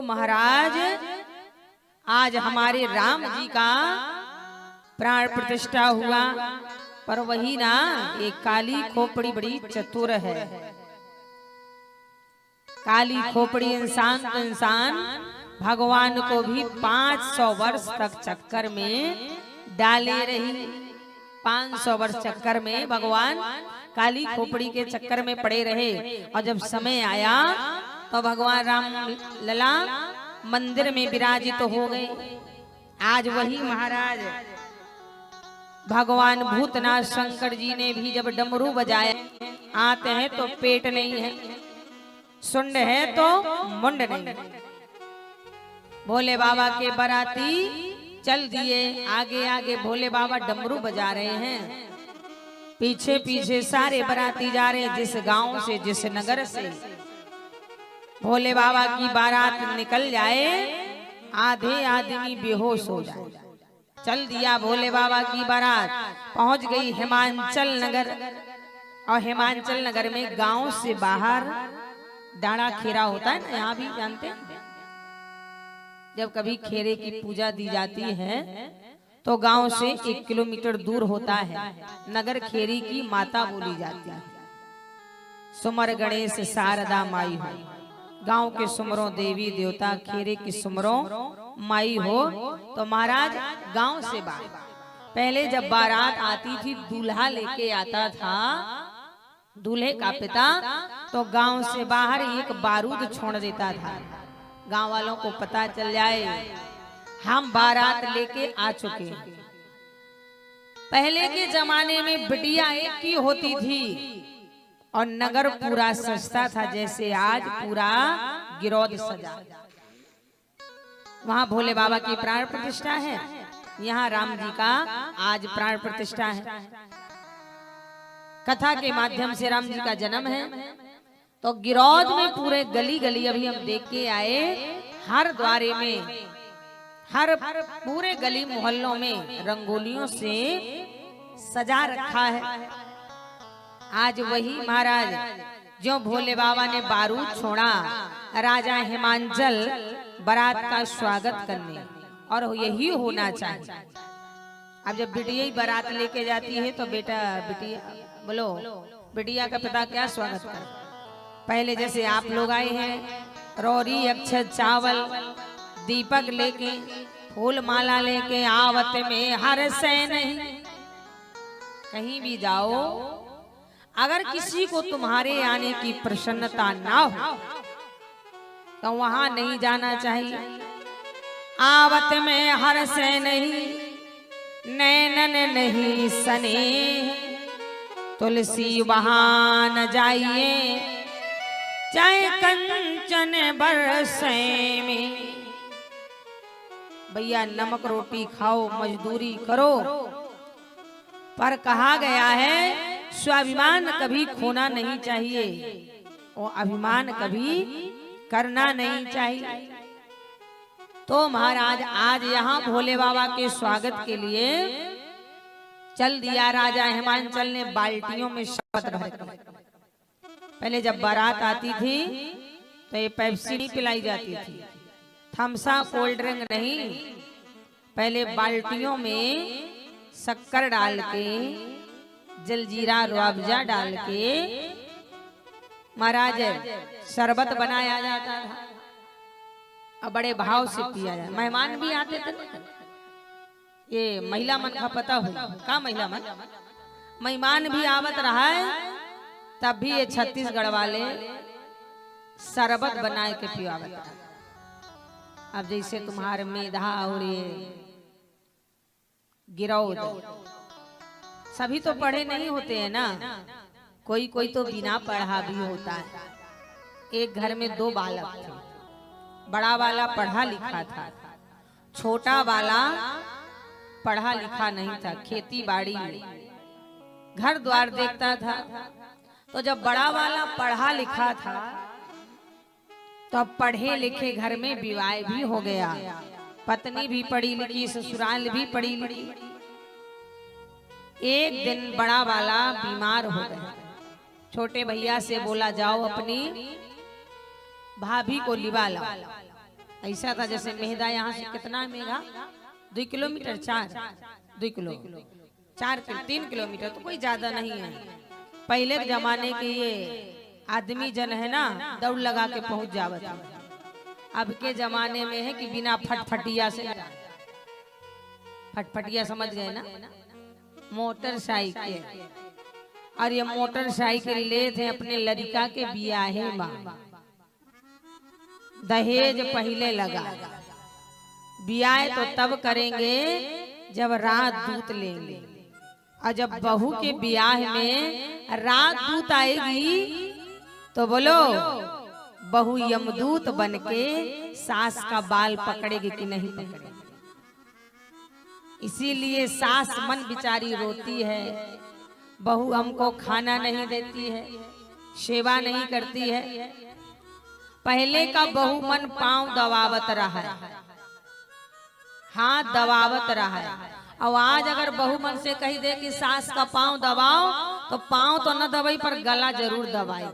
महाराज आज हमारे राम जी का प्राण प्रतिष्ठा हुआ, पर वही ना एक काली खोपड़ी बड़ी चतुर है। काली खोपड़ी इंसान तो इंसान भगवान को भी 500 वर्ष तक चक्कर में डाले रही। 500 वर्ष चक्कर में भगवान काली खोपड़ी के चक्कर में पड़े रहे, और जब समय आया तो भगवान राम लला मंदिर में विराजित तो हो गए। आज वही महाराज भगवान भूतनाथ शंकर जी ने भी जब डमरू बजाया, आते हैं तो पेट नहीं है, सुंड है तो मुंड नहीं। भोले बाबा के बराती चल दिए, आगे आगे भोले बाबा डमरू बजा रहे हैं, पीछे पीछे सारे बराती जा रहे हैं। जिस गांव से जिस नगर से भोले बाबा की बारात निकल जाए, आधे आदमी बेहोश हो जाए। चल दिया भोले बाबा की बारात, पहुंच गई हिमांचल नगर, और हिमांचल नगर में गांव से बाहर डाड़ा खेरा होता है ना, यहाँ भी जानते हैं। जब कभी खेरे की पूजा दी जाती है तो गांव से 1 किलोमीटर दूर होता है नगर खेरी की माता बोली जाती है। सुमर गणेश शारदा माई हो, गांव के सुमरों देवी देवता, खेरे की सुमरों माई हो। तो महाराज गांव से बाहर पहले जब बारात आती थी, दूल्हा लेके आता था दूल्हे का पिता, तो गांव से बाहर एक बारूद छोड़ देता था। गांव वालों को पता चल जाए हम बारात लेके आ चुके हैं। पहले के जमाने में बिटिया एक की होती थी और नगर पूरा सजता था, जैसे आज पूरा गिरौद सजा। वहां भोले बाबा की प्राण प्रतिष्ठा है, यहाँ राम जी का आज प्राण प्रतिष्ठा है। कथा के माध्यम से राम जी का जन्म है। तो गिरौद में पूरे गली गली अभी हम देख के आए, हर द्वारे में, हर पूरे गली मोहल्लों में रंगोलियों से सजा रखा है। आज वही महाराज जो भोले बाबा ने बारूद छोड़ा, राजा हिमांचल बारात का स्वागत करने, और यही होना चाहिए। अब जब बिटिया बारात लेके जाती है तो बेटा बिटिया बोलो, बिटिया का पिता क्या स्वागत कर। पहले जैसे आप लोग आए हैं, रौरी अक्षत चावल दीपक लेके फूल माला लेके, आवत में हर से नहीं। कहीं भी जाओ, अगर किसी को तुम्हारे आने की प्रसन्नता ना हो तो वहां नहीं जाना चाहिए। आवत में हर से नहीं, नैनन नहीं सने, तुलसी वहां न जाइए, चाहे कंचन बरसे में। भैया नमक रोटी खाओ, मजदूरी करो, पर कहा गया है स्वाभिमान कभी खोना नहीं चाहिए, और अभिमान कभी करना नहीं चाहिए। तो महाराज आज यहाँ भोले बाबा के स्वागत के लिए चल दिया। राजा हिमांचल ने बाल्टियों में शपथ भर कर, पहले जब बारात आती थी तो ये पेप्सी नहीं पिलाई जाती थी, थम्सा कोल्ड ड्रिंक नहीं, पहले बाल्टियों में शक्कर डाल के, जलजीरा रुअफ़ज़ा डाल के महाराज शरबत बनाया जाता था, और बड़े भाव से पिया जाता। मेहमान भी आते थे। ये महिला मन का पता हो का, महिला मन मेहमान भी आवत रहा है, तब भी ये छत्तीसगढ़ वाले शरबत बनाए के पियावत। अब जैसे तुम्हारे मेधा और ये गिरौद, सभी तो पढ़े नहीं होते हैं ना, कोई कोई तो बिना पढ़ा भी होता है। एक घर में 2 बालक थे, बड़ा वाला पढ़ा लिखा था, छोटा वाला पढ़ा लिखा नहीं था, खेती बाड़ी घर द्वार देखता था। तो जब बड़ा वाला पढ़ा लिखा था तो अब पढ़े लिखे घर में विवाह भी हो गया, पत्नी भी पढ़ी लिखी, ससुराल भी पढ़ी लिखी। एक दिन बड़ा वाला बीमार हो गया, छोटे भैया से बोला जाओ अपनी भाभी को लिवा लाओ। ऐसा था जैसे मेहदा यहाँ से कितना मेगा 2 किलोमीटर 2 किलो 3 किलोमीटर तो कोई ज्यादा नहीं है। पहले के जमाने के ये आदमी जन है ना दौड़ लगा के पहुंच जावत। अब के जमाने में है कि बिना फटफटिया से, फटफटिया समझ गए ना, मोटरसाइकिल। और ये मोटरसाइकिल ले थे अपने लड़का के बियाहे में। दहेज पहले लगा, बियाह तो तब करेंगे जब रात दूत लेंगे। और जब बहू के ब्याह में रात दूत आएगी तो बोलो बहू यमदूत बनके सास का बाल पकड़ेगी कि नहीं पकड़ेगी। इसीलिए सास मन बिचारी रोती है, बहू हमको खाना नहीं देती है, सेवा नहीं करती है। पहले का बहू मन पांव दबावत रहा है, हाथ दबावत रहा है। और आज अगर बहू मन से कही दे कि सास का पांव दबाओ तो पांव तो न दबाई पर गला जरूर दबाए।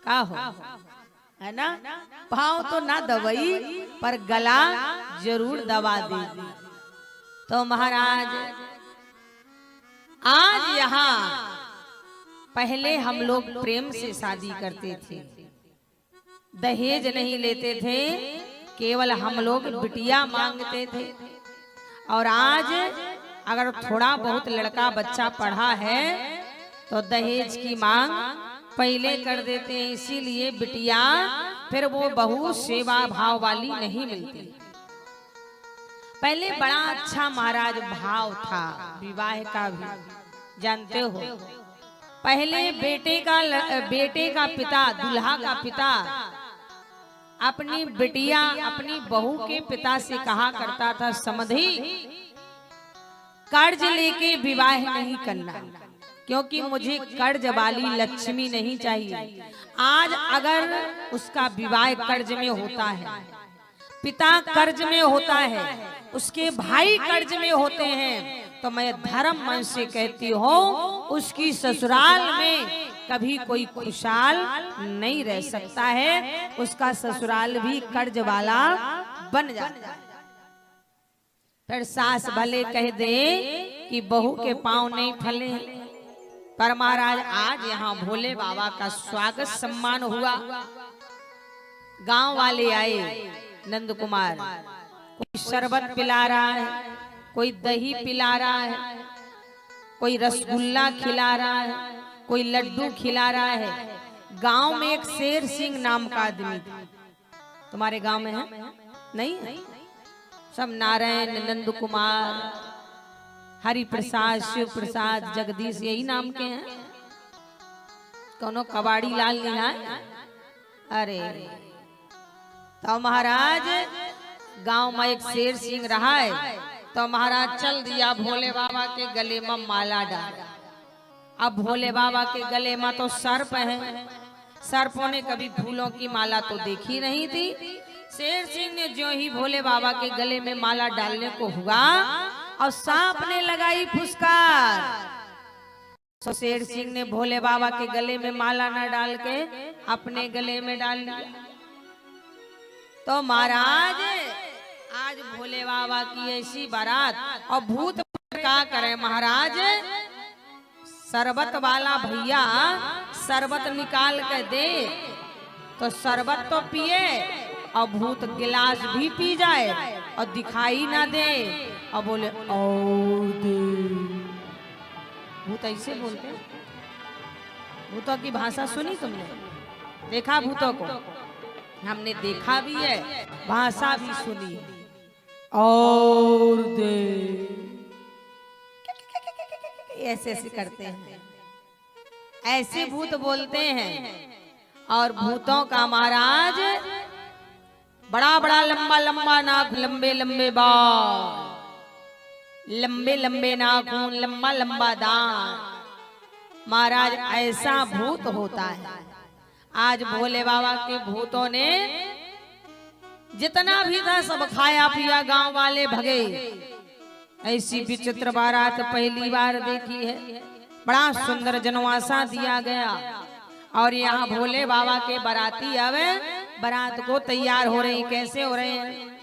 का हो है ना, पांव तो ना दबाई पर गला जरूर दबा देगी। तो महाराज आज यहाँ पहले हम लोग प्रेम से शादी करते थे, दहेज नहीं लेते थे, केवल हम लोग बिटिया मांगते थे। और आज अगर थोड़ा बहुत लड़का बच्चा पढ़ा है तो दहेज की मांग पहले कर देते हैं। इसीलिए बिटिया फिर वो बहू सेवा भाव वाली नहीं मिलती। पहले बड़ा अच्छा महाराज भाव था विवाह का भी, जानते हो। पहले बेटे का पिता, दूल्हा का पिता अपनी बिटिया अपनी बहू के पिता से कहा करता था, समधी कर्ज लेके विवाह नहीं करना, क्योंकि मुझे कर्ज वाली लक्ष्मी नहीं चाहिए। आज अगर उसका विवाह कर्ज में होता है, पिता कर्ज में होता है, उसके भाई कर्ज में होते हैं, तो मैं धर्म मन से कहती हूँ उसकी ससुराल में कभी कोई खुशहाल नहीं रह सकता है। उसका ससुराल भी कर्ज वाला बन जाता है। फिर सास भले कह दे कि बहू के पांव नहीं फले, पर महाराज आज यहाँ भोले बाबा का स्वागत सम्मान हुआ। गांव वाले आए, नंद कुमार, कोई शरबत पिला रहा है, कोई दही पिला रहा है, कोई रसगुल्ला खिला रहा है, कोई लड्डू खिला रहा है। गांव में एक शेर सिंह नाम का आदमी था, तुम्हारे गांव में है? नहीं है? सब नारायण, नंद कुमार, हरि प्रसाद, शिव प्रसाद, जगदीश यही नाम के हैं। कोनो कबाड़ी लाल नहीं है? अरे तो महाराज गांव में एक शेर सिंह रहा है, तो महाराज चल दिया भोले बाबा के गले में माला डाल। अब भोले बाबा के गले में तो सर्प है, सर्पों ने कभी फूलों की माला तो देखी नहीं थी। शेर सिंह ने जो ही भोले बाबा के गले में माला डालने को हुआ और सांप ने लगाई फुसकार, तो शेर सिंह ने भोले बाबा के गले में माला न डाल के अपने गले में डाल लिया। तो महाराज आज भोले बाबा की ऐसी बारात, और भूत क्या करे महाराज, शरबत वाला भैया शरबत निकाल के दे तो शरबत तो पिए और भूत गिलास भी पी जाए और दिखाई ना दे और बोले और दे। भूत ऐसे बोलते, भूतों की भाषा सुनी तुमने? देखा भूतों को? हमने देखा भी है, भाषा भी सुनी। और दे ऐसे ऐसे करते हैं, ऐसे भूत बोलते हैं। और भूतों का महाराज बड़ा बड़ा लंबा लंबा नाक, लंबे लंबे बाल, लंबे लंबे नाखून, लंबा लंबा दांत। महाराज ऐसा भूत होता है। आज भोले बाबा के भूतों ने जितना भी था सब खाया पिया, गांव वाले भगे। ऐसी विचित्र बारात पहली बार देखी है। बड़ा सुंदर जनवासा दिया गया और यहाँ भोले बाबा के बाराती आवे बारात को तैयार हो रहे हैं। कैसे हो रहे हैं?